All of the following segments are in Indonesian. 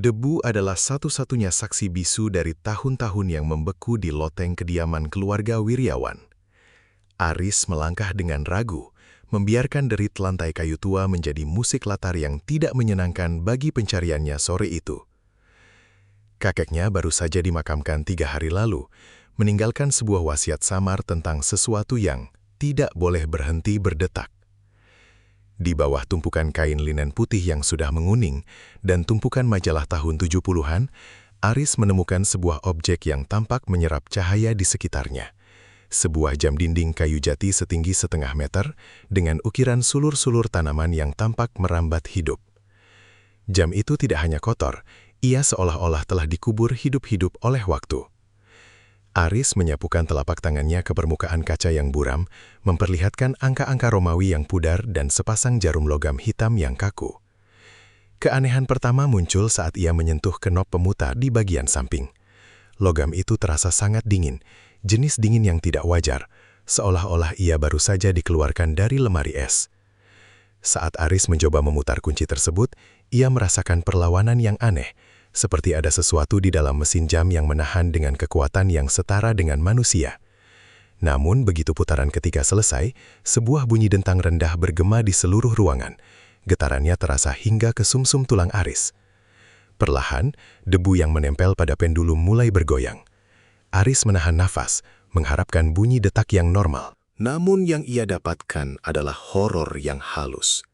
Debu adalah satu-satunya saksi bisu dari tahun-tahun yang membeku di loteng kediaman keluarga Wiryawan. Aris melangkah dengan ragu, membiarkan derit lantai kayu tua menjadi musik latar yang tidak menyenangkan bagi pencariannya sore itu. Kakeknya baru saja dimakamkan 3 hari lalu, meninggalkan sebuah wasiat samar tentang sesuatu yang tidak boleh berhenti berdetak. Di bawah tumpukan kain linen putih yang sudah menguning dan tumpukan majalah tahun 70-an, Aris menemukan sebuah objek yang tampak menyerap cahaya di sekitarnya. Sebuah jam dinding kayu jati setinggi 0,5 meter dengan ukiran sulur-sulur tanaman yang tampak merambat hidup. Jam itu tidak hanya kotor, ia seolah-olah telah dikubur hidup-hidup oleh waktu. Aris menyapukan telapak tangannya ke permukaan kaca yang buram, memperlihatkan angka-angka Romawi yang pudar dan sepasang jarum logam hitam yang kaku. Keanehan pertama muncul saat ia menyentuh kenop pemutar di bagian samping. Logam itu terasa sangat dingin, jenis dingin yang tidak wajar, seolah-olah ia baru saja dikeluarkan dari lemari es. Saat Aris mencoba memutar kunci tersebut, ia merasakan perlawanan yang aneh, seperti ada sesuatu di dalam mesin jam yang menahan dengan kekuatan yang setara dengan manusia. Namun, begitu putaran ketiga selesai, sebuah bunyi dentang rendah bergema di seluruh ruangan. Getarannya terasa hingga ke sumsum tulang Aris. Perlahan, debu yang menempel pada pendulum mulai bergoyang. Aris menahan nafas, mengharapkan bunyi detak yang normal. Namun yang ia dapatkan adalah horor yang halus.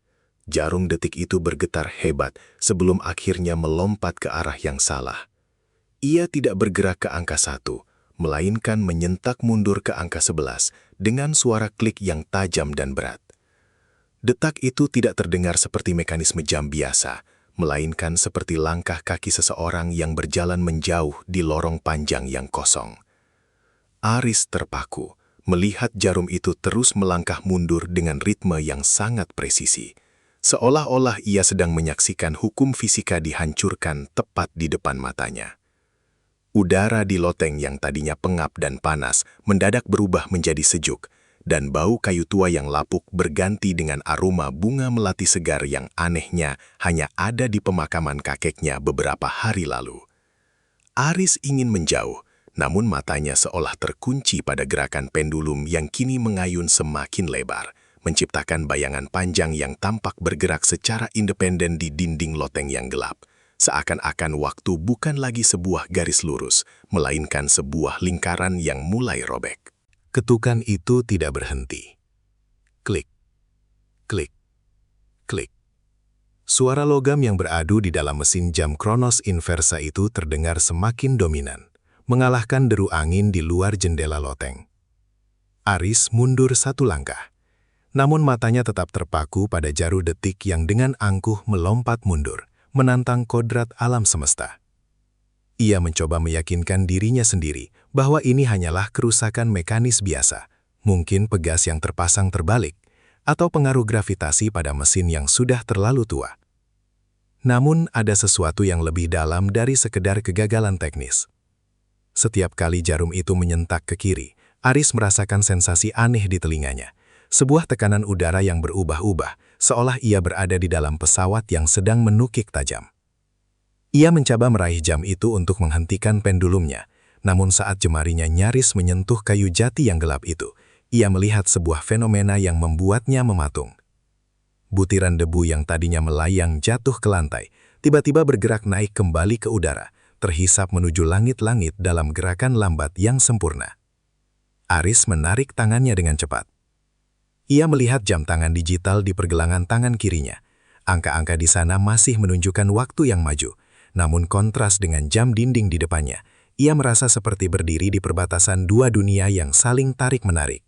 Jarum detik itu bergetar hebat sebelum akhirnya melompat ke arah yang salah. Ia tidak bergerak ke angka 1, melainkan menyentak mundur ke angka 11 dengan suara klik yang tajam dan berat. Detak itu tidak terdengar seperti mekanisme jam biasa, melainkan seperti langkah kaki seseorang yang berjalan menjauh di lorong panjang yang kosong. Aris terpaku, melihat jarum itu terus melangkah mundur dengan ritme yang sangat presisi. Seolah-olah ia sedang menyaksikan hukum fisika dihancurkan tepat di depan matanya. Udara di loteng yang tadinya pengap dan panas mendadak berubah menjadi sejuk, dan bau kayu tua yang lapuk berganti dengan aroma bunga melati segar yang anehnya hanya ada di pemakaman kakeknya beberapa hari lalu. Aris ingin menjauh, namun matanya seolah terkunci pada gerakan pendulum yang kini mengayun semakin lebar, menciptakan bayangan panjang yang tampak bergerak secara independen di dinding loteng yang gelap. Seakan-akan waktu bukan lagi sebuah garis lurus, melainkan sebuah lingkaran yang mulai robek. Ketukan itu tidak berhenti. Klik, klik, klik. Suara logam yang beradu di dalam mesin jam Kronos Inversa itu terdengar semakin dominan, mengalahkan deru angin di luar jendela loteng. Aris mundur 1 langkah. Namun matanya tetap terpaku pada jarum detik yang dengan angkuh melompat mundur, menantang kodrat alam semesta. Ia mencoba meyakinkan dirinya sendiri bahwa ini hanyalah kerusakan mekanis biasa, mungkin pegas yang terpasang terbalik, atau pengaruh gravitasi pada mesin yang sudah terlalu tua. Namun ada sesuatu yang lebih dalam dari sekedar kegagalan teknis. Setiap kali jarum itu menyentak ke kiri, Aris merasakan sensasi aneh di telinganya. Sebuah tekanan udara yang berubah-ubah, seolah ia berada di dalam pesawat yang sedang menukik tajam. Ia mencoba meraih jam itu untuk menghentikan pendulumnya, namun saat jemarinya nyaris menyentuh kayu jati yang gelap itu, ia melihat sebuah fenomena yang membuatnya mematung. Butiran debu yang tadinya melayang jatuh ke lantai, tiba-tiba bergerak naik kembali ke udara, terhisap menuju langit-langit dalam gerakan lambat yang sempurna. Aris menarik tangannya dengan cepat. Ia melihat jam tangan digital di pergelangan tangan kirinya. Angka-angka di sana masih menunjukkan waktu yang maju, namun kontras dengan jam dinding di depannya, ia merasa seperti berdiri di perbatasan 2 dunia yang saling tarik-menarik.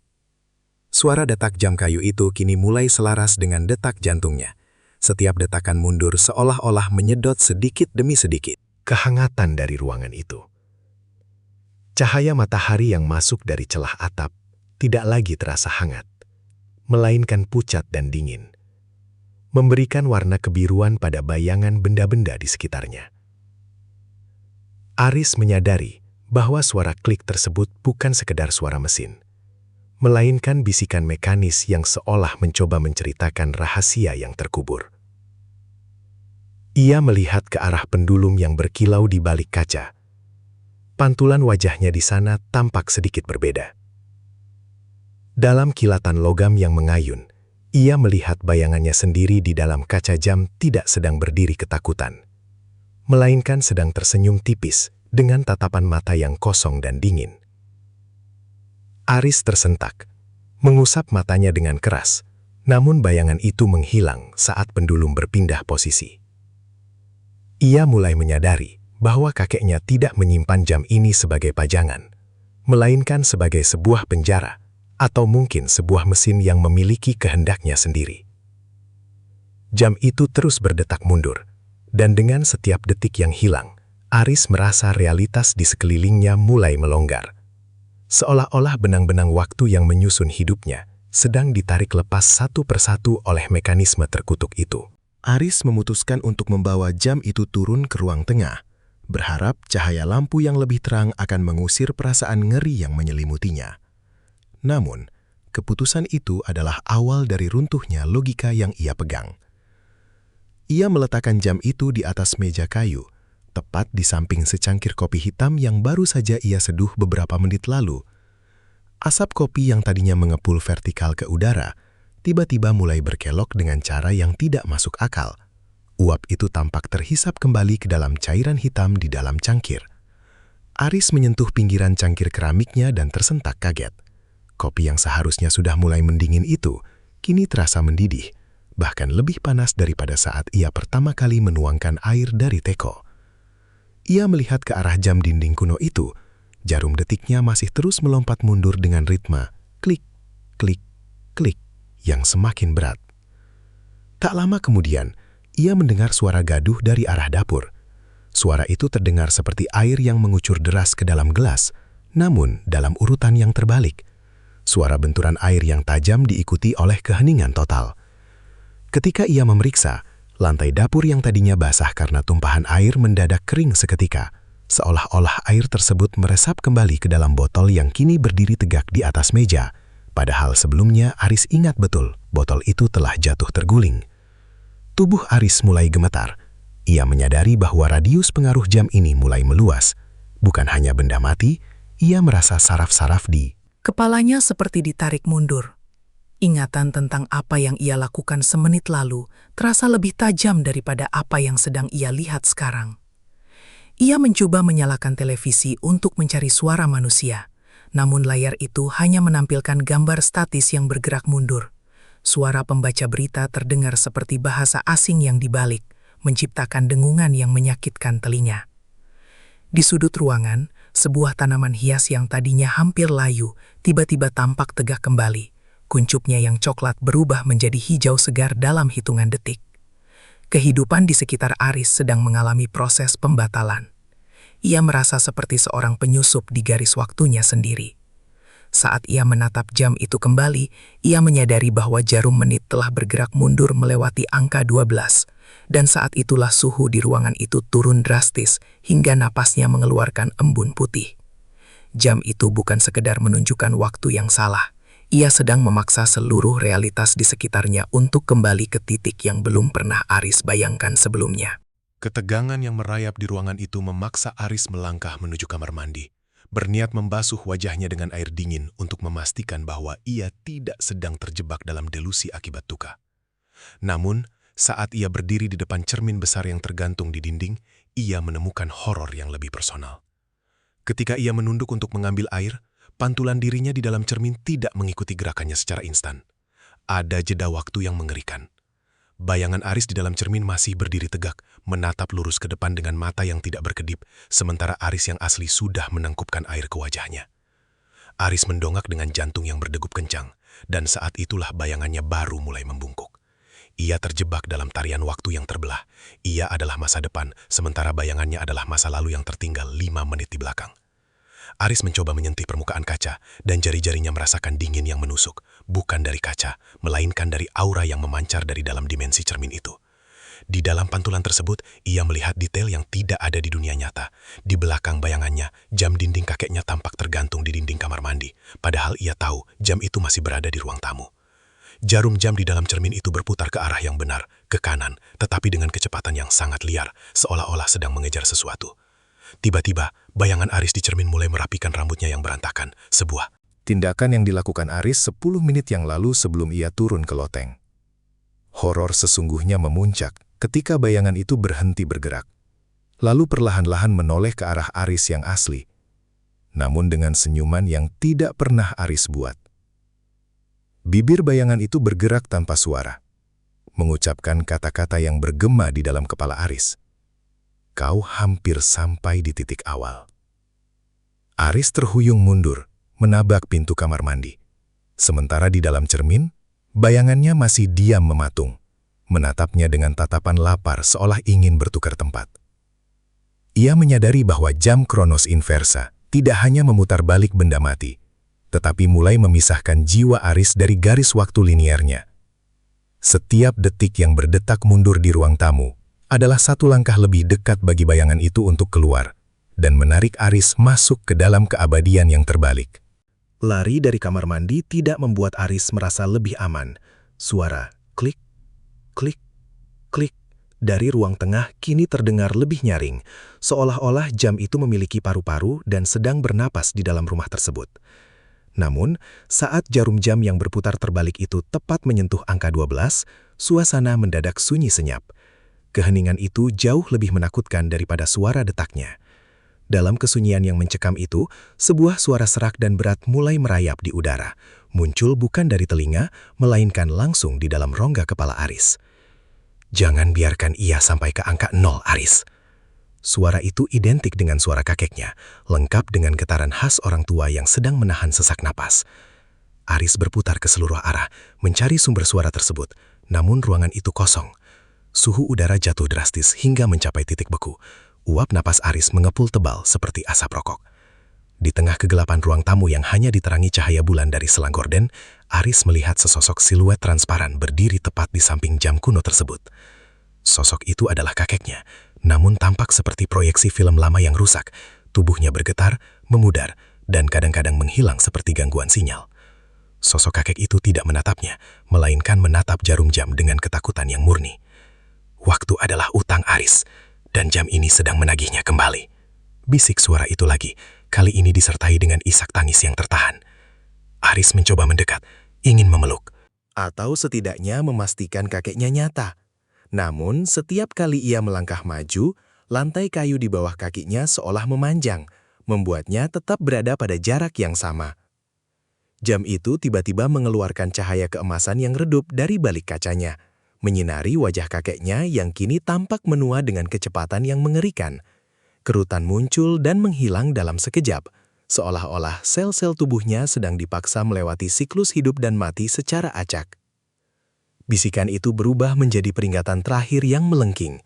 Suara detak jam kayu itu kini mulai selaras dengan detak jantungnya. Setiap detakan mundur seolah-olah menyedot sedikit demi sedikit. Kehangatan dari ruangan itu. Cahaya matahari yang masuk dari celah atap tidak lagi terasa hangat, melainkan pucat dan dingin, memberikan warna kebiruan pada bayangan benda-benda di sekitarnya. Aris menyadari bahwa suara klik tersebut bukan sekedar suara mesin, melainkan bisikan mekanis yang seolah mencoba menceritakan rahasia yang terkubur. Ia melihat ke arah pendulum yang berkilau di balik kaca. Pantulan wajahnya di sana tampak sedikit berbeda. Dalam kilatan logam yang mengayun, ia melihat bayangannya sendiri di dalam kaca jam tidak sedang berdiri ketakutan, melainkan sedang tersenyum tipis dengan tatapan mata yang kosong dan dingin. Aris tersentak, mengusap matanya dengan keras, namun bayangan itu menghilang saat pendulum berpindah posisi. Ia mulai menyadari bahwa kakeknya tidak menyimpan jam ini sebagai pajangan, melainkan sebagai sebuah penjara atau mungkin sebuah mesin yang memiliki kehendaknya sendiri. Jam itu terus berdetak mundur, dan dengan setiap detik yang hilang, Aris merasa realitas di sekelilingnya mulai melonggar. Seolah-olah benang-benang waktu yang menyusun hidupnya sedang ditarik lepas satu persatu oleh mekanisme terkutuk itu. Aris memutuskan untuk membawa jam itu turun ke ruang tengah, berharap cahaya lampu yang lebih terang akan mengusir perasaan ngeri yang menyelimutinya. Namun, keputusan itu adalah awal dari runtuhnya logika yang ia pegang. Ia meletakkan jam itu di atas meja kayu, tepat di samping secangkir kopi hitam yang baru saja ia seduh beberapa menit lalu. Asap kopi yang tadinya mengepul vertikal ke udara, tiba-tiba mulai berkelok dengan cara yang tidak masuk akal. Uap itu tampak terhisap kembali ke dalam cairan hitam di dalam cangkir. Aris menyentuh pinggiran cangkir keramiknya dan tersentak kaget. Kopi yang seharusnya sudah mulai mendingin itu, kini terasa mendidih, bahkan lebih panas daripada saat ia pertama kali menuangkan air dari teko. Ia melihat ke arah jam dinding kuno itu. Jarum detiknya masih terus melompat mundur dengan ritme klik, klik, klik yang semakin berat. Tak lama kemudian, ia mendengar suara gaduh dari arah dapur. Suara itu terdengar seperti air yang mengucur deras ke dalam gelas, namun dalam urutan yang terbalik. Suara benturan air yang tajam diikuti oleh keheningan total. Ketika ia memeriksa, lantai dapur yang tadinya basah karena tumpahan air mendadak kering seketika, seolah-olah air tersebut meresap kembali ke dalam botol yang kini berdiri tegak di atas meja. Padahal sebelumnya Aris ingat betul, botol itu telah jatuh terguling. Tubuh Aris mulai gemetar. Ia menyadari bahwa radius pengaruh jam ini mulai meluas. Bukan hanya benda mati, ia merasa saraf-saraf di kepalanya seperti ditarik mundur. Ingatan tentang apa yang ia lakukan semenit lalu terasa lebih tajam daripada apa yang sedang ia lihat sekarang. Ia mencoba menyalakan televisi untuk mencari suara manusia, namun layar itu hanya menampilkan gambar statis yang bergerak mundur. Suara pembaca berita terdengar seperti bahasa asing yang dibalik, menciptakan dengungan yang menyakitkan telinga. Di sudut ruangan, sebuah tanaman hias yang tadinya hampir layu tiba-tiba tampak tegak kembali. Kuncupnya yang coklat berubah menjadi hijau segar dalam hitungan detik. Kehidupan di sekitar Aris sedang mengalami proses pembatalan. Ia merasa seperti seorang penyusup di garis waktunya sendiri. Saat ia menatap jam itu kembali, ia menyadari bahwa jarum menit telah bergerak mundur melewati angka 12, dan saat itulah suhu di ruangan itu turun drastis hingga napasnya mengeluarkan embun putih. Jam itu bukan sekedar menunjukkan waktu yang salah. Ia sedang memaksa seluruh realitas di sekitarnya untuk kembali ke titik yang belum pernah Aris bayangkan sebelumnya. Ketegangan yang merayap di ruangan itu memaksa Aris melangkah menuju kamar mandi, berniat membasuh wajahnya dengan air dingin untuk memastikan bahwa ia tidak sedang terjebak dalam delusi akibat duka. Namun, saat ia berdiri di depan cermin besar yang tergantung di dinding, ia menemukan horor yang lebih personal. Ketika ia menunduk untuk mengambil air, pantulan dirinya di dalam cermin tidak mengikuti gerakannya secara instan. Ada jeda waktu yang mengerikan. Bayangan Aris di dalam cermin masih berdiri tegak, menatap lurus ke depan dengan mata yang tidak berkedip, sementara Aris yang asli sudah menangkupkan air ke wajahnya. Aris mendongak dengan jantung yang berdegup kencang, dan saat itulah bayangannya baru mulai membungkuk. Ia terjebak dalam tarian waktu yang terbelah. Ia adalah masa depan, sementara bayangannya adalah masa lalu yang tertinggal 5 menit di belakang. Aris mencoba menyentuh permukaan kaca, dan jari-jarinya merasakan dingin yang menusuk, bukan dari kaca, melainkan dari aura yang memancar dari dalam dimensi cermin itu. Di dalam pantulan tersebut, ia melihat detail yang tidak ada di dunia nyata. Di belakang bayangannya, jam dinding kakeknya tampak tergantung di dinding kamar mandi, padahal ia tahu jam itu masih berada di ruang tamu. jarum jam di dalam cermin itu berputar ke arah yang benar, ke kanan, tetapi dengan kecepatan yang sangat liar, seolah-olah sedang mengejar sesuatu. Tiba-tiba, bayangan Aris di cermin mulai merapikan rambutnya yang berantakan, sebuah Tindakan yang dilakukan Aris 10 menit yang lalu sebelum ia turun ke loteng. Horor sesungguhnya memuncak ketika bayangan itu berhenti bergerak, lalu perlahan-lahan menoleh ke arah Aris yang asli, namun dengan senyuman yang tidak pernah Aris buat. Bibir bayangan itu bergerak tanpa suara, mengucapkan kata-kata yang bergema di dalam kepala Aris. Kau hampir sampai di titik awal. Aris terhuyung mundur, menabak pintu kamar mandi. Sementara di dalam cermin, bayangannya masih diam mematung, menatapnya dengan tatapan lapar seolah ingin bertukar tempat. Ia menyadari bahwa jam Kronos Inversa tidak hanya memutar balik benda mati, tetapi mulai memisahkan jiwa Aris dari garis waktu linearnya. Setiap detik yang berdetak mundur di ruang tamu adalah satu langkah lebih dekat bagi bayangan itu untuk keluar dan menarik Aris masuk ke dalam keabadian yang terbalik. Lari dari kamar mandi tidak membuat Aris merasa lebih aman. Suara klik, klik, klik dari ruang tengah kini terdengar lebih nyaring, seolah-olah jam itu memiliki paru-paru dan sedang bernapas di dalam rumah tersebut. Namun, saat jarum jam yang berputar terbalik itu tepat menyentuh angka 12, suasana mendadak sunyi senyap. Keheningan itu jauh lebih menakutkan daripada suara detaknya. Dalam kesunyian yang mencekam itu, sebuah suara serak dan berat mulai merayap di udara. Muncul bukan dari telinga, melainkan langsung di dalam rongga kepala Aris. Jangan biarkan ia sampai ke angka 0, Aris. Suara itu identik dengan suara kakeknya, lengkap dengan getaran khas orang tua yang sedang menahan sesak napas. Aris berputar ke seluruh arah, mencari sumber suara tersebut, namun ruangan itu kosong. Suhu udara jatuh drastis hingga mencapai titik beku. Uap napas Aris mengepul tebal seperti asap rokok. Di tengah kegelapan ruang tamu yang hanya diterangi cahaya bulan dari selang gorden, Aris melihat sesosok siluet transparan berdiri tepat di samping jam kuno tersebut. Sosok itu adalah kakeknya, namun tampak seperti proyeksi film lama yang rusak. Tubuhnya bergetar, memudar, dan kadang-kadang menghilang seperti gangguan sinyal. Sosok kakek itu tidak menatapnya, melainkan menatap jarum jam dengan ketakutan yang murni. Waktu adalah utang Aris, dan jam ini sedang menagihnya kembali. Bisik suara itu lagi, kali ini disertai dengan isak tangis yang tertahan. Aris mencoba mendekat, ingin memeluk, atau setidaknya memastikan kakeknya nyata. Namun, setiap kali ia melangkah maju, lantai kayu di bawah kakinya seolah memanjang, membuatnya tetap berada pada jarak yang sama. Jam itu tiba-tiba mengeluarkan cahaya keemasan yang redup dari balik kacanya, menyinari wajah kakeknya yang kini tampak menua dengan kecepatan yang mengerikan. Kerutan muncul dan menghilang dalam sekejap, seolah-olah sel-sel tubuhnya sedang dipaksa melewati siklus hidup dan mati secara acak. Bisikan itu berubah menjadi peringatan terakhir yang melengking.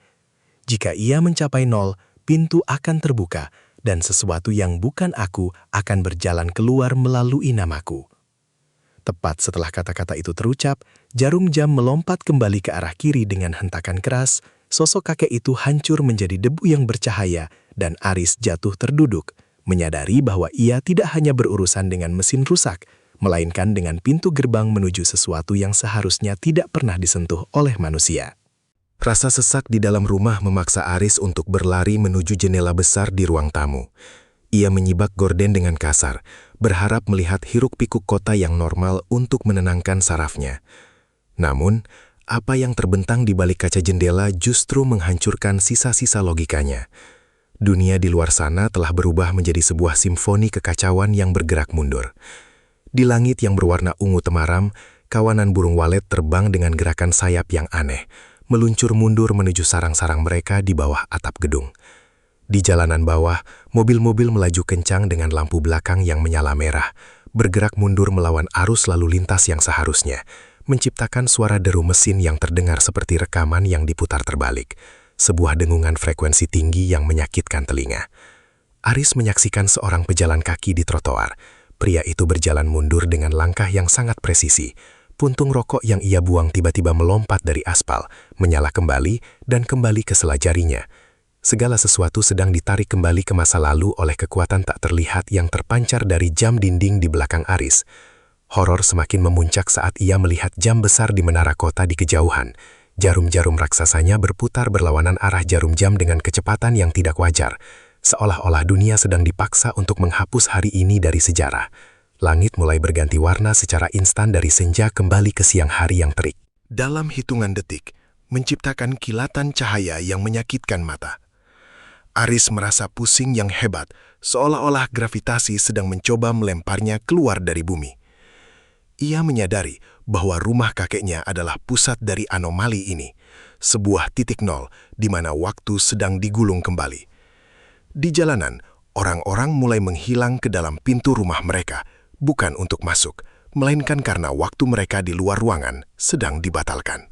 Jika ia mencapai 0, pintu akan terbuka, dan sesuatu yang bukan aku akan berjalan keluar melalui namaku. Tepat setelah kata-kata itu terucap, jarum jam melompat kembali ke arah kiri dengan hentakan keras. Sosok kakek itu hancur menjadi debu yang bercahaya, dan Aris jatuh terduduk, menyadari bahwa ia tidak hanya berurusan dengan mesin rusak, melainkan dengan pintu gerbang menuju sesuatu yang seharusnya tidak pernah disentuh oleh manusia. Rasa sesak di dalam rumah memaksa Aris untuk berlari menuju jendela besar di ruang tamu. Ia menyibak gorden dengan kasar, berharap melihat hiruk-pikuk kota yang normal untuk menenangkan sarafnya. Namun, apa yang terbentang di balik kaca jendela justru menghancurkan sisa-sisa logikanya. Dunia di luar sana telah berubah menjadi sebuah simfoni kekacauan yang bergerak mundur. Di langit yang berwarna ungu temaram, kawanan burung walet terbang dengan gerakan sayap yang aneh, meluncur mundur menuju sarang-sarang mereka di bawah atap gedung. Di jalanan bawah, mobil-mobil melaju kencang dengan lampu belakang yang menyala merah, bergerak mundur melawan arus lalu lintas yang seharusnya, menciptakan suara deru mesin yang terdengar seperti rekaman yang diputar terbalik, sebuah dengungan frekuensi tinggi yang menyakitkan telinga. Aris menyaksikan seorang pejalan kaki di trotoar. Pria itu berjalan mundur dengan langkah yang sangat presisi. Puntung rokok yang ia buang tiba-tiba melompat dari aspal, menyala kembali dan kembali ke sela jarinya. Segala sesuatu sedang ditarik kembali ke masa lalu oleh kekuatan tak terlihat yang terpancar dari jam dinding di belakang Aris. Horor semakin memuncak saat ia melihat jam besar di menara kota di kejauhan. Jarum-jarum raksasanya berputar berlawanan arah jarum jam dengan kecepatan yang tidak wajar, seolah-olah dunia sedang dipaksa untuk menghapus hari ini dari sejarah. Langit mulai berganti warna secara instan dari senja kembali ke siang hari yang terik. Dalam hitungan detik, menciptakan kilatan cahaya yang menyakitkan mata. Aris merasa pusing yang hebat, seolah-olah gravitasi sedang mencoba melemparnya keluar dari bumi. Ia menyadari bahwa rumah kakeknya adalah pusat dari anomali ini, sebuah titik nol di mana waktu sedang digulung kembali. Di jalanan, orang-orang mulai menghilang ke dalam pintu rumah mereka, bukan untuk masuk, melainkan karena waktu mereka di luar ruangan sedang dibatalkan.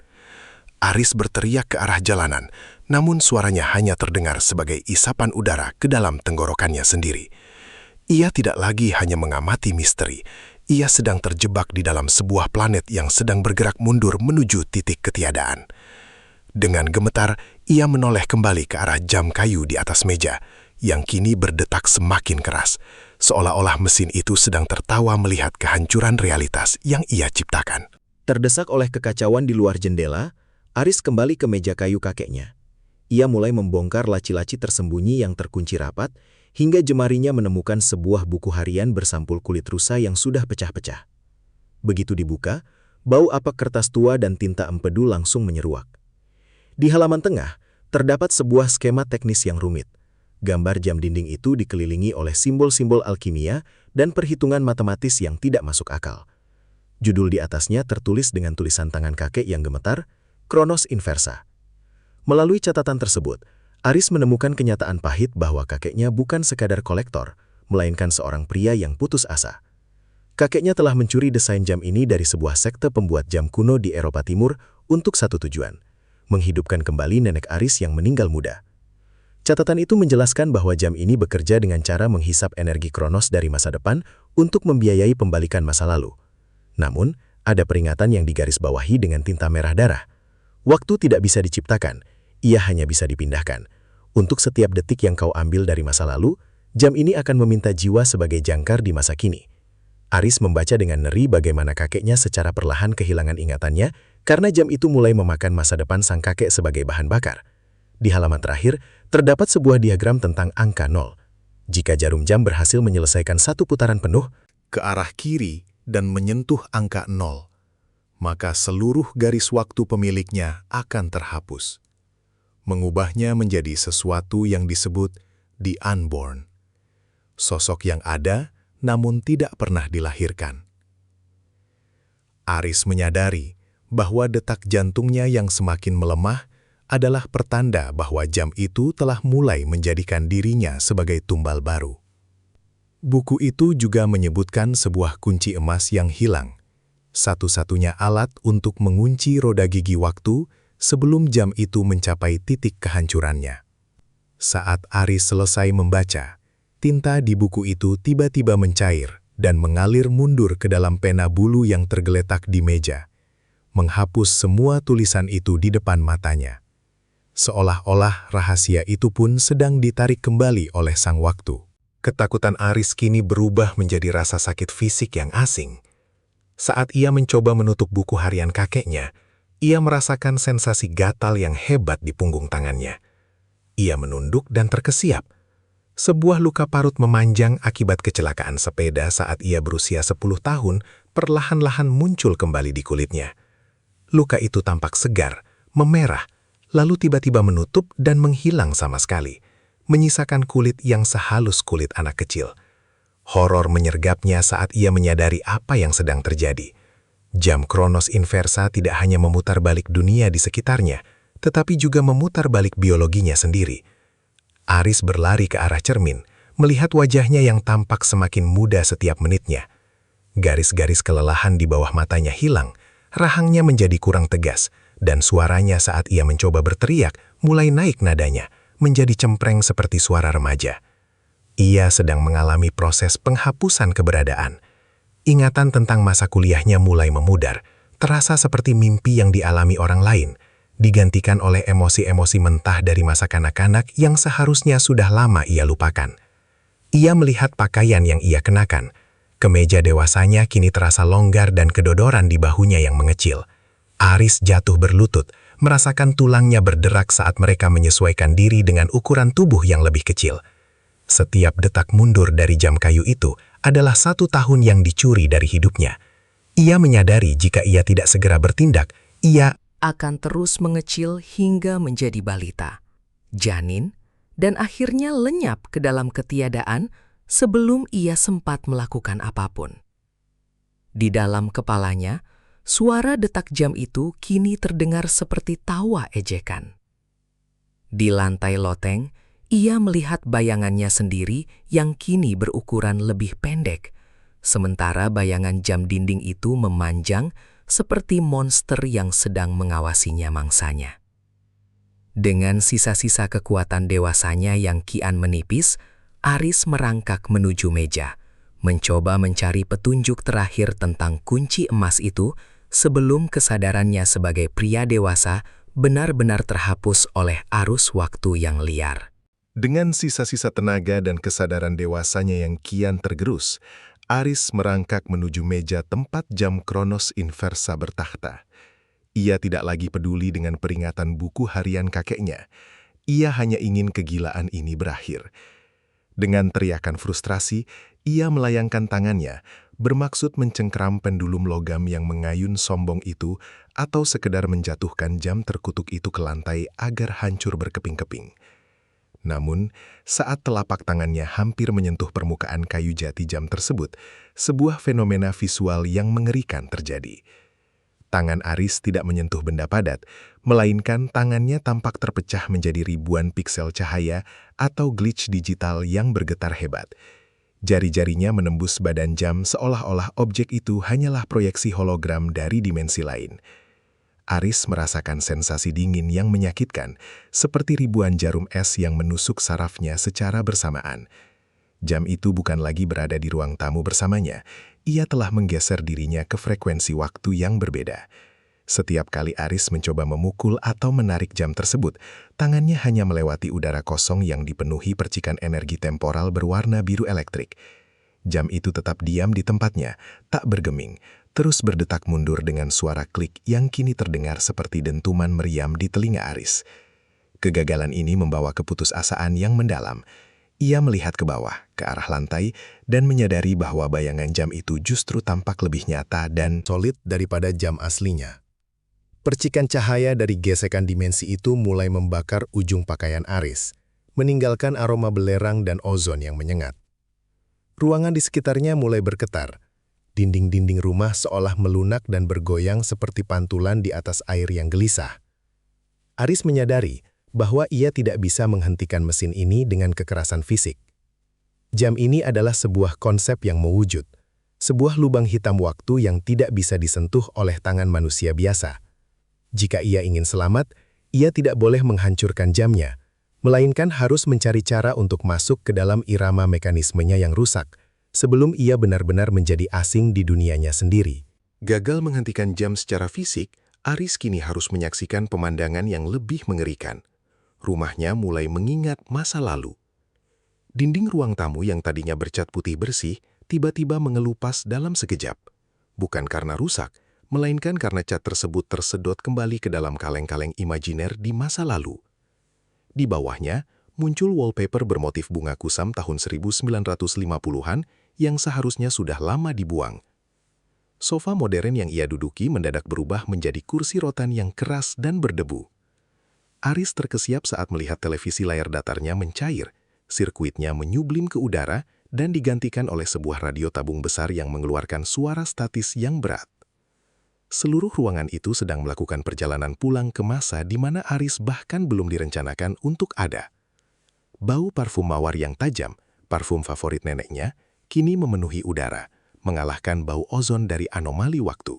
Aris berteriak ke arah jalanan, namun suaranya hanya terdengar sebagai isapan udara ke dalam tenggorokannya sendiri. Ia tidak lagi hanya mengamati misteri, ia sedang terjebak di dalam sebuah planet yang sedang bergerak mundur menuju titik ketiadaan. Dengan gemetar, ia menoleh kembali ke arah jam kayu di atas meja, yang kini berdetak semakin keras, seolah-olah mesin itu sedang tertawa melihat kehancuran realitas yang ia ciptakan. Terdesak oleh kekacauan di luar jendela, Aris kembali ke meja kayu kakeknya. Ia mulai membongkar laci-laci tersembunyi yang terkunci rapat, hingga jemarinya menemukan sebuah buku harian bersampul kulit rusa yang sudah pecah-pecah. Begitu dibuka, bau apak kertas tua dan tinta empedu langsung menyeruak. Di halaman tengah, terdapat sebuah skema teknis yang rumit. Gambar jam dinding itu dikelilingi oleh simbol-simbol alkimia dan perhitungan matematis yang tidak masuk akal. Judul di atasnya tertulis dengan tulisan tangan kakek yang gemetar, Kronos Inversa. Melalui catatan tersebut, Aris menemukan kenyataan pahit bahwa kakeknya bukan sekadar kolektor, melainkan seorang pria yang putus asa. Kakeknya telah mencuri desain jam ini dari sebuah sekte pembuat jam kuno di Eropa Timur untuk satu tujuan, menghidupkan kembali nenek Aris yang meninggal muda. Catatan itu menjelaskan bahwa jam ini bekerja dengan cara menghisap energi Kronos dari masa depan untuk membiayai pembalikan masa lalu. Namun, ada peringatan yang digarisbawahi dengan tinta merah darah. Waktu tidak bisa diciptakan, ia hanya bisa dipindahkan. Untuk setiap detik yang kau ambil dari masa lalu, jam ini akan meminta jiwa sebagai jangkar di masa kini. Aris membaca dengan ngeri bagaimana kakeknya secara perlahan kehilangan ingatannya karena jam itu mulai memakan masa depan sang kakek sebagai bahan bakar. Di halaman terakhir, terdapat sebuah diagram tentang angka 0. Jika jarum jam berhasil menyelesaikan satu putaran penuh Ke arah kiri dan menyentuh angka 0, maka seluruh garis waktu pemiliknya akan terhapus. Mengubahnya menjadi sesuatu yang disebut the unborn. Sosok yang ada namun tidak pernah dilahirkan. Aris menyadari bahwa detak jantungnya yang semakin melemah adalah pertanda bahwa jam itu telah mulai menjadikan dirinya sebagai tumbal baru. Buku itu juga menyebutkan sebuah kunci emas yang hilang, satu-satunya alat untuk mengunci roda gigi waktu sebelum jam itu mencapai titik kehancurannya. Saat Aris selesai membaca, tinta di buku itu tiba-tiba mencair dan mengalir mundur ke dalam pena bulu yang tergeletak di meja, menghapus semua tulisan itu di depan matanya. Seolah-olah rahasia itu pun sedang ditarik kembali oleh sang waktu. Ketakutan Aris kini berubah menjadi rasa sakit fisik yang asing. Saat ia mencoba menutup buku harian kakeknya, ia merasakan sensasi gatal yang hebat di punggung tangannya. Ia menunduk dan terkesiap. Sebuah luka parut memanjang akibat kecelakaan sepeda saat ia berusia 10 tahun perlahan-lahan muncul kembali di kulitnya. Luka itu tampak segar, memerah, lalu tiba-tiba menutup dan menghilang sama sekali, menyisakan kulit yang sehalus kulit anak kecil. Horor menyergapnya saat ia menyadari apa yang sedang terjadi. Jam Kronos Inversa tidak hanya memutar balik dunia di sekitarnya, tetapi juga memutar balik biologinya sendiri. Aris berlari ke arah cermin, melihat wajahnya yang tampak semakin muda setiap menitnya. Garis-garis kelelahan di bawah matanya hilang, rahangnya menjadi kurang tegas, dan suaranya saat ia mencoba berteriak mulai naik nadanya, menjadi cempreng seperti suara remaja. Ia sedang mengalami proses penghapusan keberadaan. Ingatan tentang masa kuliahnya mulai memudar, terasa seperti mimpi yang dialami orang lain, digantikan oleh emosi-emosi mentah dari masa kanak-kanak yang seharusnya sudah lama ia lupakan. Ia melihat pakaian yang ia kenakan, Kemeja dewasanya kini terasa longgar dan kedodoran di bahunya yang mengecil. Aris jatuh berlutut, merasakan tulangnya berderak saat mereka menyesuaikan diri dengan ukuran tubuh yang lebih kecil. Setiap detak mundur dari jam kayu itu adalah 1 tahun yang dicuri dari hidupnya. Ia menyadari jika ia tidak segera bertindak, ia akan terus mengecil hingga menjadi balita, janin, dan akhirnya lenyap ke dalam ketiadaan sebelum ia sempat melakukan apapun. Di dalam kepalanya, suara detak jam itu kini terdengar seperti tawa ejekan. Di lantai loteng, ia melihat bayangannya sendiri yang kini berukuran lebih pendek, sementara bayangan jam dinding itu memanjang seperti monster yang sedang mengawasinya mangsanya. Dengan sisa-sisa kekuatan dewasanya yang kian menipis, Aris merangkak menuju meja, mencoba mencari petunjuk terakhir tentang kunci emas itu sebelum kesadarannya sebagai pria dewasa benar-benar terhapus oleh arus waktu yang liar. Dengan sisa-sisa tenaga dan kesadaran dewasanya yang kian tergerus, Aris merangkak menuju meja tempat jam Kronos Inversa bertakhta. Ia tidak lagi peduli dengan peringatan buku harian kakeknya. Ia hanya ingin kegilaan ini berakhir. Dengan teriakan frustrasi, ia melayangkan tangannya, bermaksud mencengkram pendulum logam yang mengayun sombong itu atau sekedar menjatuhkan jam terkutuk itu ke lantai agar hancur berkeping-keping. Namun, saat telapak tangannya hampir menyentuh permukaan kayu jati jam tersebut, sebuah fenomena visual yang mengerikan terjadi. Tangan Aris tidak menyentuh benda padat, melainkan tangannya tampak terpecah menjadi ribuan piksel cahaya atau glitch digital yang bergetar hebat. Jari-jarinya menembus badan jam seolah-olah objek itu hanyalah proyeksi hologram dari dimensi lain. Aris merasakan sensasi dingin yang menyakitkan, seperti ribuan jarum es yang menusuk sarafnya secara bersamaan. Jam itu bukan lagi berada di ruang tamu bersamanya, ia telah menggeser dirinya ke frekuensi waktu yang berbeda. Setiap kali Aris mencoba memukul atau menarik jam tersebut, tangannya hanya melewati udara kosong yang dipenuhi percikan energi temporal berwarna biru elektrik. Jam itu tetap diam di tempatnya, tak bergeming, terus berdetak mundur dengan suara klik yang kini terdengar seperti dentuman meriam di telinga Aris. Kegagalan ini membawa keputusasaan yang mendalam. Ia melihat ke bawah, ke arah lantai, dan menyadari bahwa bayangan jam itu justru tampak lebih nyata dan solid daripada jam aslinya. Percikan cahaya dari gesekan dimensi itu mulai membakar ujung pakaian Aris, meninggalkan aroma belerang dan ozon yang menyengat. Ruangan di sekitarnya mulai bergetar. Dinding-dinding rumah seolah melunak dan bergoyang seperti pantulan di atas air yang gelisah. Aris menyadari bahwa ia tidak bisa menghentikan mesin ini dengan kekerasan fisik. Jam ini adalah sebuah konsep yang mewujud, sebuah lubang hitam waktu yang tidak bisa disentuh oleh tangan manusia biasa. Jika ia ingin selamat, ia tidak boleh menghancurkan jamnya, melainkan harus mencari cara untuk masuk ke dalam irama mekanismenya yang rusak, sebelum ia benar-benar menjadi asing di dunianya sendiri. gagal menghentikan jam secara fisik, Aris kini harus menyaksikan pemandangan yang lebih mengerikan. Rumahnya mulai mengingat masa lalu. Dinding ruang tamu yang tadinya bercat putih bersih, tiba-tiba mengelupas dalam sekejap. Bukan karena rusak, melainkan karena cat tersebut tersedot kembali ke dalam kaleng-kaleng imajiner di masa lalu. Di bawahnya, muncul wallpaper bermotif bunga kusam tahun 1950-an yang seharusnya sudah lama dibuang. Sofa modern yang ia duduki mendadak berubah menjadi kursi rotan yang keras dan berdebu. Aris terkesiap saat melihat televisi layar datarnya mencair, sirkuitnya menyublim ke udara dan digantikan oleh sebuah radio tabung besar yang mengeluarkan suara statis yang berat. Seluruh ruangan itu sedang melakukan perjalanan pulang ke masa di mana Aris bahkan belum direncanakan untuk ada. Bau parfum mawar yang tajam, parfum favorit neneknya, kini memenuhi udara, mengalahkan bau ozon dari anomali waktu.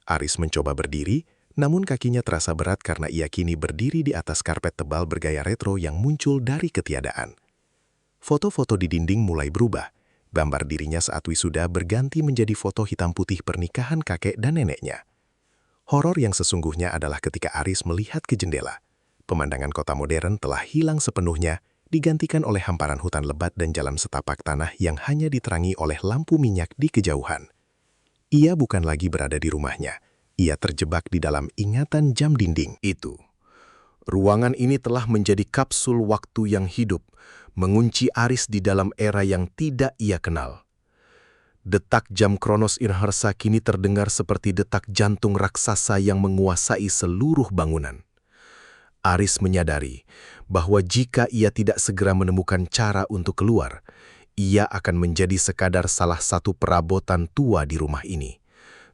Aris mencoba berdiri, namun kakinya terasa berat karena ia kini berdiri di atas karpet tebal bergaya retro yang muncul dari ketiadaan. Foto-foto di dinding mulai berubah. Gambar dirinya saat wisuda berganti menjadi foto hitam putih pernikahan kakek dan neneknya. Horor yang sesungguhnya adalah ketika Aris melihat ke jendela. Pemandangan kota modern telah hilang sepenuhnya, digantikan oleh hamparan hutan lebat dan jalan setapak tanah yang hanya diterangi oleh lampu minyak di kejauhan. Ia bukan lagi berada di rumahnya. Ia terjebak di dalam ingatan jam dinding itu. Ruangan ini telah menjadi kapsul waktu yang hidup, mengunci Aris di dalam era yang tidak ia kenal. Detak jam Kronos Inharsa kini terdengar seperti detak jantung raksasa yang menguasai seluruh bangunan. Aris menyadari bahwa jika ia tidak segera menemukan cara untuk keluar, ia akan menjadi sekadar salah satu perabotan tua di rumah ini,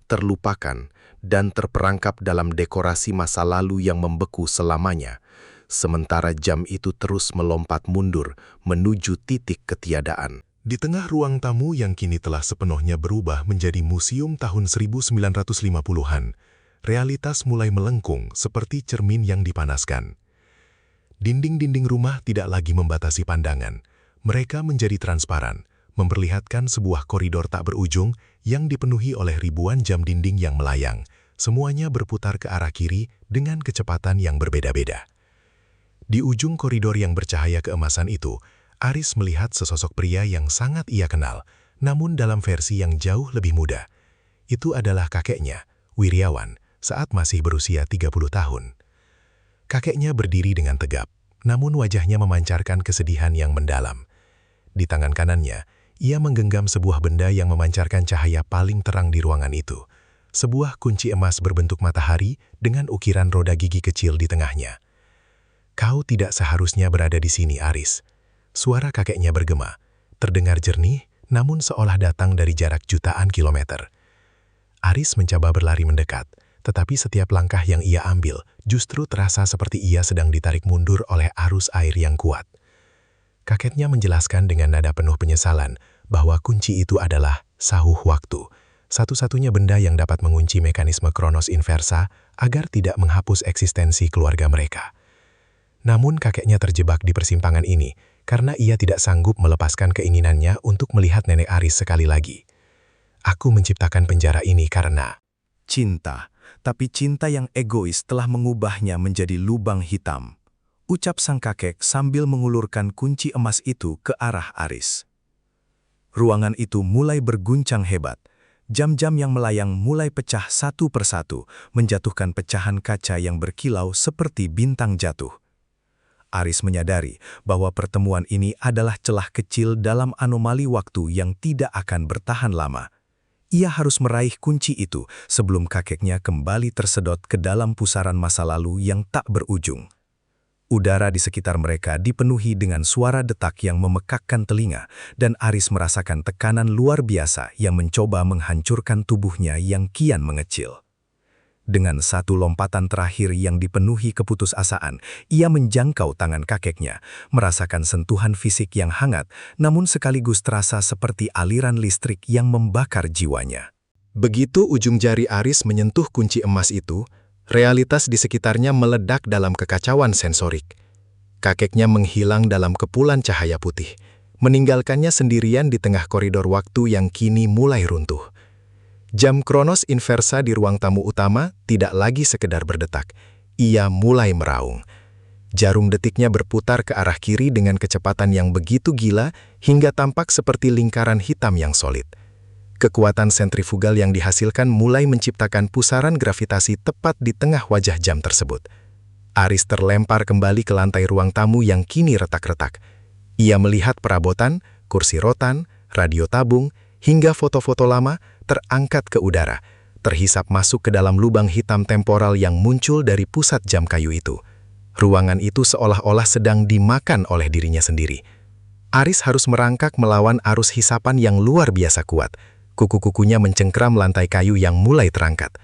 terlupakan dan terperangkap dalam dekorasi masa lalu yang membeku selamanya, sementara jam itu terus melompat mundur menuju titik ketiadaan. Di tengah ruang tamu yang kini telah sepenuhnya berubah menjadi museum tahun 1950-an, realitas mulai melengkung seperti cermin yang dipanaskan. Dinding-dinding rumah tidak lagi membatasi pandangan. Mereka menjadi transparan, memperlihatkan sebuah koridor tak berujung yang dipenuhi oleh ribuan jam dinding yang melayang. Semuanya berputar ke arah kiri dengan kecepatan yang berbeda-beda. Di ujung koridor yang bercahaya keemasan itu, Aris melihat sesosok pria yang sangat ia kenal, namun dalam versi yang jauh lebih muda. Itu adalah kakeknya, Wiryawan, saat masih berusia 30 tahun. Kakeknya berdiri dengan tegap, namun wajahnya memancarkan kesedihan yang mendalam. Di tangan kanannya, ia menggenggam sebuah benda yang memancarkan cahaya paling terang di ruangan itu. Sebuah kunci emas berbentuk matahari dengan ukiran roda gigi kecil di tengahnya. "Kau tidak seharusnya berada di sini, Aris." Suara kakeknya bergema, terdengar jernih, namun seolah datang dari jarak jutaan kilometer. Aris mencoba berlari mendekat, tetapi setiap langkah yang ia ambil justru terasa seperti ia sedang ditarik mundur oleh arus air yang kuat. Kakeknya menjelaskan dengan nada penuh penyesalan bahwa kunci itu adalah sahuh waktu, satu-satunya benda yang dapat mengunci mekanisme Kronos Inversa agar tidak menghapus eksistensi keluarga mereka. Namun kakeknya terjebak di persimpangan ini karena ia tidak sanggup melepaskan keinginannya untuk melihat nenek Aris sekali lagi. "Aku menciptakan penjara ini karena Cinta, tapi cinta yang egois telah mengubahnya menjadi lubang hitam," ucap sang kakek sambil mengulurkan kunci emas itu ke arah Aris. Ruangan itu mulai berguncang hebat. Jam-jam yang melayang mulai pecah satu persatu, menjatuhkan pecahan kaca yang berkilau seperti bintang jatuh. Aris menyadari bahwa pertemuan ini adalah celah kecil dalam anomali waktu yang tidak akan bertahan lama. Ia harus meraih kunci itu sebelum kakeknya kembali tersedot ke dalam pusaran masa lalu yang tak berujung. Udara di sekitar mereka dipenuhi dengan suara detak yang memekakkan telinga, dan Aris merasakan tekanan luar biasa yang mencoba menghancurkan tubuhnya yang kian mengecil. Dengan satu lompatan terakhir yang dipenuhi keputusasaan, ia menjangkau tangan kakeknya, merasakan sentuhan fisik yang hangat, namun sekaligus terasa seperti aliran listrik yang membakar jiwanya. Begitu ujung jari Aris menyentuh kunci emas itu, realitas di sekitarnya meledak dalam kekacauan sensorik. Kakeknya menghilang dalam kepulan cahaya putih, meninggalkannya sendirian di tengah koridor waktu yang kini mulai runtuh. Jam Kronos Inversa di ruang tamu utama tidak lagi sekedar berdetak. Ia mulai meraung. Jarum detiknya berputar ke arah kiri dengan kecepatan yang begitu gila hingga tampak seperti lingkaran hitam yang solid. Kekuatan sentrifugal yang dihasilkan mulai menciptakan pusaran gravitasi tepat di tengah wajah jam tersebut. Aris terlempar kembali ke lantai ruang tamu yang kini retak-retak. Ia melihat perabotan, kursi rotan, radio tabung, hingga foto-foto lama terangkat ke udara, terhisap masuk ke dalam lubang hitam temporal yang muncul dari pusat jam kayu itu. Ruangan itu seolah-olah sedang dimakan oleh dirinya sendiri. Aris harus merangkak melawan arus hisapan yang luar biasa kuat. Kuku-kukunya mencengkram lantai kayu yang mulai terangkat.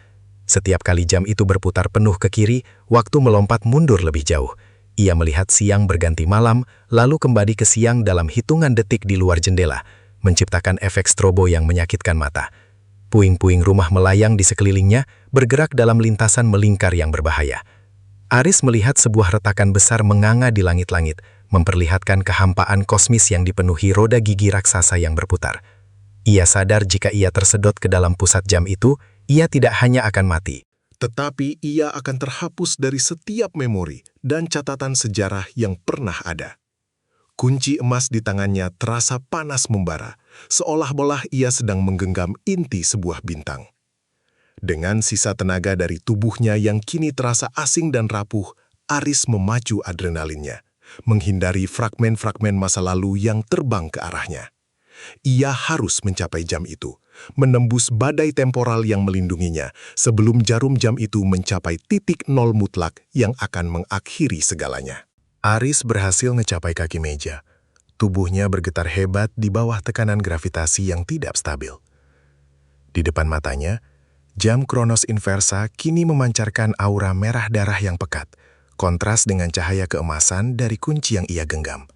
Setiap kali jam itu berputar penuh ke kiri, waktu melompat mundur lebih jauh. Ia melihat siang berganti malam, lalu kembali ke siang dalam hitungan detik di luar jendela, menciptakan efek strobo yang menyakitkan mata. Puing-puing rumah melayang di sekelilingnya, bergerak dalam lintasan melingkar yang berbahaya. Aris melihat sebuah retakan besar menganga di langit-langit, memperlihatkan kehampaan kosmis yang dipenuhi roda gigi raksasa yang berputar. Ia sadar jika ia tersedot ke dalam pusat jam itu, ia tidak hanya akan mati, Tetapi ia akan terhapus dari setiap memori dan catatan sejarah yang pernah ada. Kunci emas di tangannya terasa panas membara, seolah-olah ia sedang menggenggam inti sebuah bintang. Dengan sisa tenaga dari tubuhnya yang kini terasa asing dan rapuh, Aris memacu adrenalinnya, menghindari fragmen-fragmen masa lalu yang terbang ke arahnya. Ia harus mencapai jam itu, menembus badai temporal yang melindunginya sebelum jarum jam itu mencapai titik nol mutlak yang akan mengakhiri segalanya. Aris berhasil mencapai kaki meja. Tubuhnya bergetar hebat di bawah tekanan gravitasi yang tidak stabil. Di depan matanya, jam Kronos Inversa kini memancarkan aura merah darah yang pekat, kontras dengan cahaya keemasan dari kunci yang ia genggam.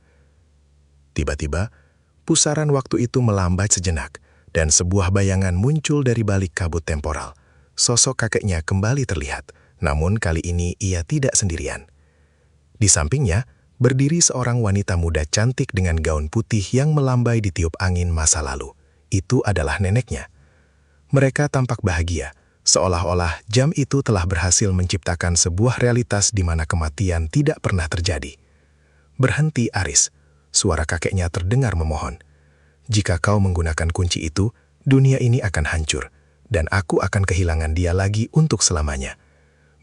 Tiba-tiba, pusaran waktu itu melambat sejenak, dan sebuah bayangan muncul dari balik kabut temporal. Sosok kakeknya kembali terlihat, namun kali ini ia tidak sendirian. Di sampingnya, berdiri seorang wanita muda cantik dengan gaun putih yang melambai ditiup angin masa lalu. Itu adalah neneknya. Mereka tampak bahagia, seolah-olah jam itu telah berhasil menciptakan sebuah realitas di mana kematian tidak pernah terjadi. "Berhenti, Aris," suara kakeknya terdengar memohon. "Jika kau menggunakan kunci itu, dunia ini akan hancur, dan aku akan kehilangan dia lagi untuk selamanya.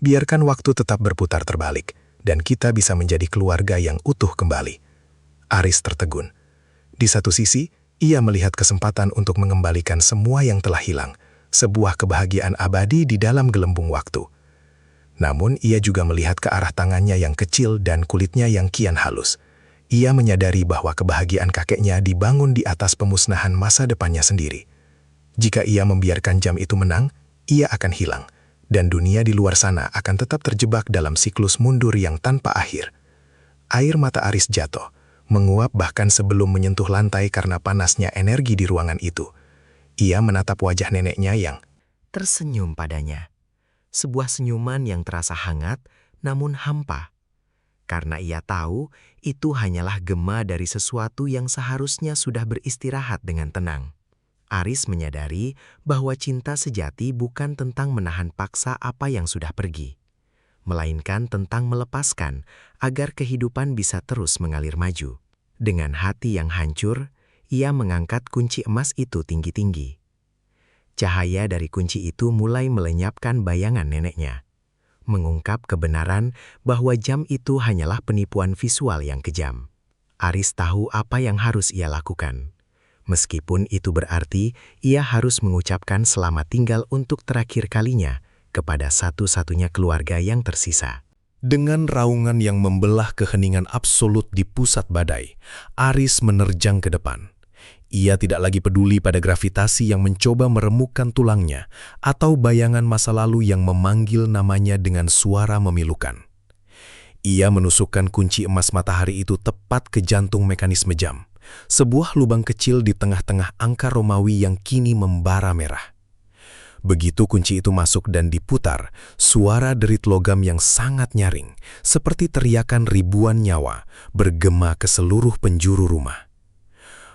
Biarkan waktu tetap berputar terbalik, dan kita bisa menjadi keluarga yang utuh kembali." Aris tertegun. Di satu sisi, ia melihat kesempatan untuk mengembalikan semua yang telah hilang, sebuah kebahagiaan abadi di dalam gelembung waktu. Namun ia juga melihat ke arah tangannya yang kecil dan kulitnya yang kian halus. Ia menyadari bahwa kebahagiaan kakeknya dibangun di atas pemusnahan masa depannya sendiri. Jika ia membiarkan jam itu menang, ia akan hilang, dan dunia di luar sana akan tetap terjebak dalam siklus mundur yang tanpa akhir. Air mata Aris jatuh, menguap bahkan sebelum menyentuh lantai karena panasnya energi di ruangan itu. Ia menatap wajah neneknya yang Tersenyum padanya. Sebuah senyuman yang terasa hangat, namun hampa. Karena ia tahu itu hanyalah gema dari sesuatu yang seharusnya sudah beristirahat dengan tenang. Aris menyadari bahwa cinta sejati bukan tentang menahan paksa apa yang sudah pergi, melainkan tentang melepaskan agar kehidupan bisa terus mengalir maju. Dengan hati yang hancur, ia mengangkat kunci emas itu tinggi-tinggi. Cahaya dari kunci itu mulai melenyapkan bayangan neneknya, mengungkap kebenaran bahwa jam itu hanyalah penipuan visual yang kejam. Aris tahu apa yang harus ia lakukan. Meskipun itu berarti ia harus mengucapkan selamat tinggal untuk terakhir kalinya kepada satu-satunya keluarga yang tersisa. Dengan raungan yang membelah keheningan absolut di pusat badai, Aris menerjang ke depan. Ia tidak lagi peduli pada gravitasi yang mencoba meremukkan tulangnya atau bayangan masa lalu yang memanggil namanya dengan suara memilukan. Ia menusukkan kunci emas matahari itu tepat ke jantung mekanisme jam, sebuah lubang kecil di tengah-tengah angka Romawi yang kini membara merah. Begitu kunci itu masuk dan diputar, suara derit logam yang sangat nyaring, seperti teriakan ribuan nyawa, bergema ke seluruh penjuru rumah.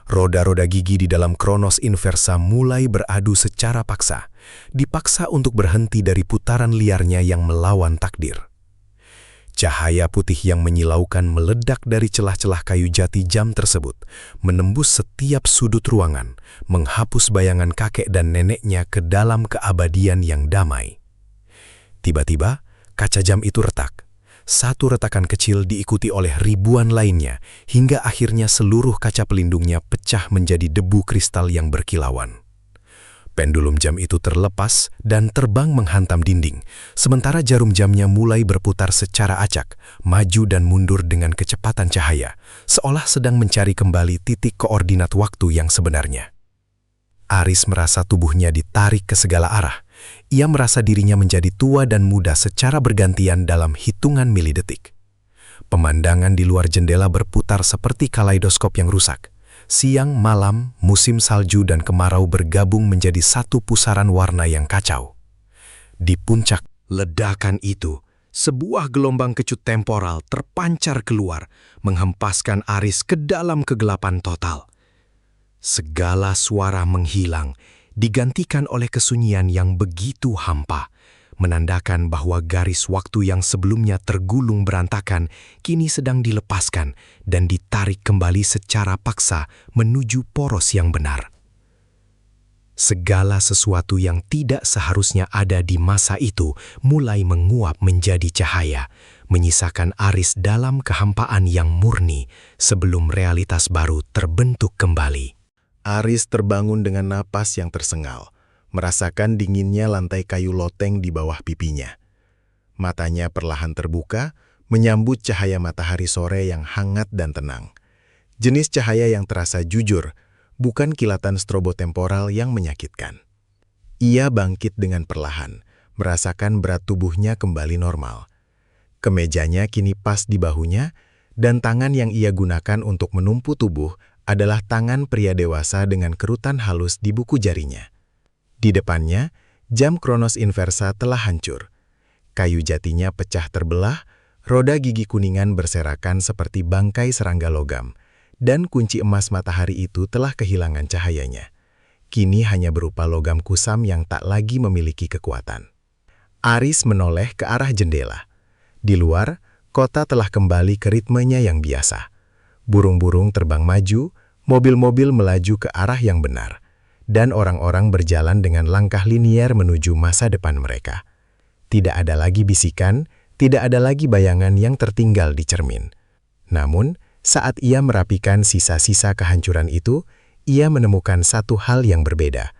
Roda-roda gigi di dalam Kronos Inversa mulai beradu secara paksa, dipaksa untuk berhenti dari putaran liarnya yang melawan takdir. Cahaya putih yang menyilaukan meledak dari celah-celah kayu jati jam tersebut, menembus setiap sudut ruangan, menghapus bayangan kakek dan neneknya ke dalam keabadian yang damai. Tiba-tiba, kaca jam itu retak. Satu retakan kecil diikuti oleh ribuan lainnya, hingga akhirnya seluruh kaca pelindungnya pecah menjadi debu kristal yang berkilauan. Pendulum jam itu terlepas dan terbang menghantam dinding, sementara jarum jamnya mulai berputar secara acak, maju dan mundur dengan kecepatan cahaya, seolah sedang mencari kembali titik koordinat waktu yang sebenarnya. Aris merasa tubuhnya ditarik ke segala arah. Ia merasa dirinya menjadi tua dan muda secara bergantian dalam hitungan milidetik. Pemandangan di luar jendela berputar seperti kaleidoskop yang rusak. Siang, malam, musim salju dan kemarau bergabung menjadi satu pusaran warna yang kacau. Di puncak ledakan itu, sebuah gelombang kecut temporal terpancar keluar, menghempaskan Aris ke dalam kegelapan total. Segala suara menghilang, digantikan oleh kesunyian yang begitu hampa, menandakan bahwa garis waktu yang sebelumnya tergulung berantakan kini sedang dilepaskan dan ditarik kembali secara paksa menuju poros yang benar. Segala sesuatu yang tidak seharusnya ada di masa itu mulai menguap menjadi cahaya, menyisakan Aris dalam kehampaan yang murni sebelum realitas baru terbentuk kembali. Aris terbangun dengan napas yang tersengal, merasakan dinginnya lantai kayu loteng di bawah pipinya. Matanya perlahan terbuka, menyambut cahaya matahari sore yang hangat dan tenang. Jenis cahaya yang terasa jujur, bukan kilatan strobo temporal yang menyakitkan. Ia bangkit dengan perlahan, merasakan berat tubuhnya kembali normal. Kemejanya kini pas di bahunya, dan tangan yang ia gunakan untuk menumpu tubuh adalah tangan pria dewasa dengan kerutan halus di buku jarinya. Di depannya, jam Kronos Inversa telah hancur. Kayu jatinya pecah terbelah, roda gigi kuningan berserakan seperti bangkai serangga logam, dan kunci emas matahari itu telah kehilangan cahayanya. Kini hanya berupa logam kusam yang tak lagi memiliki kekuatan. Aris menoleh ke arah jendela. Di luar, kota telah kembali ke ritmenya yang biasa. Burung-burung terbang maju, mobil-mobil melaju ke arah yang benar, dan orang-orang berjalan dengan langkah linier menuju masa depan mereka. Tidak ada lagi bisikan, tidak ada lagi bayangan yang tertinggal di cermin. Namun, saat ia merapikan sisa-sisa kehancuran itu, ia menemukan satu hal yang berbeda.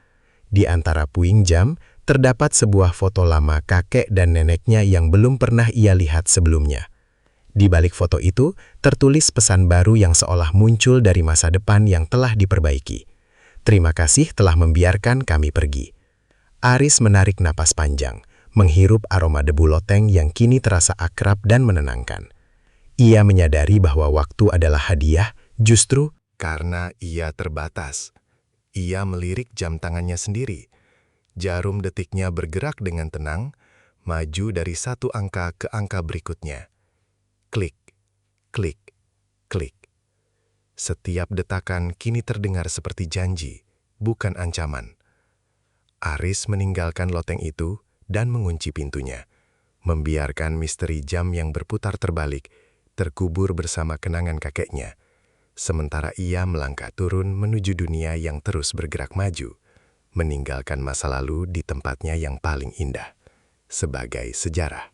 Di antara puing jam, terdapat sebuah foto lama kakek dan neneknya yang belum pernah ia lihat sebelumnya. Di balik foto itu, tertulis pesan baru yang seolah muncul dari masa depan yang telah diperbaiki. Terima kasih telah membiarkan kami pergi. Aris menarik napas panjang, menghirup aroma debu loteng yang kini terasa akrab dan menenangkan. Ia menyadari bahwa waktu adalah hadiah, justru Karena ia terbatas. Ia melirik jam tangannya sendiri. Jarum detiknya bergerak dengan tenang, maju dari satu angka ke angka berikutnya. Klik, klik, klik. Setiap detakan kini terdengar seperti janji, bukan ancaman. Aris meninggalkan loteng itu dan mengunci pintunya, membiarkan misteri jam yang berputar terbalik terkubur bersama kenangan kakeknya, sementara ia melangkah turun menuju dunia yang terus bergerak maju, meninggalkan masa lalu di tempatnya yang paling indah, sebagai sejarah.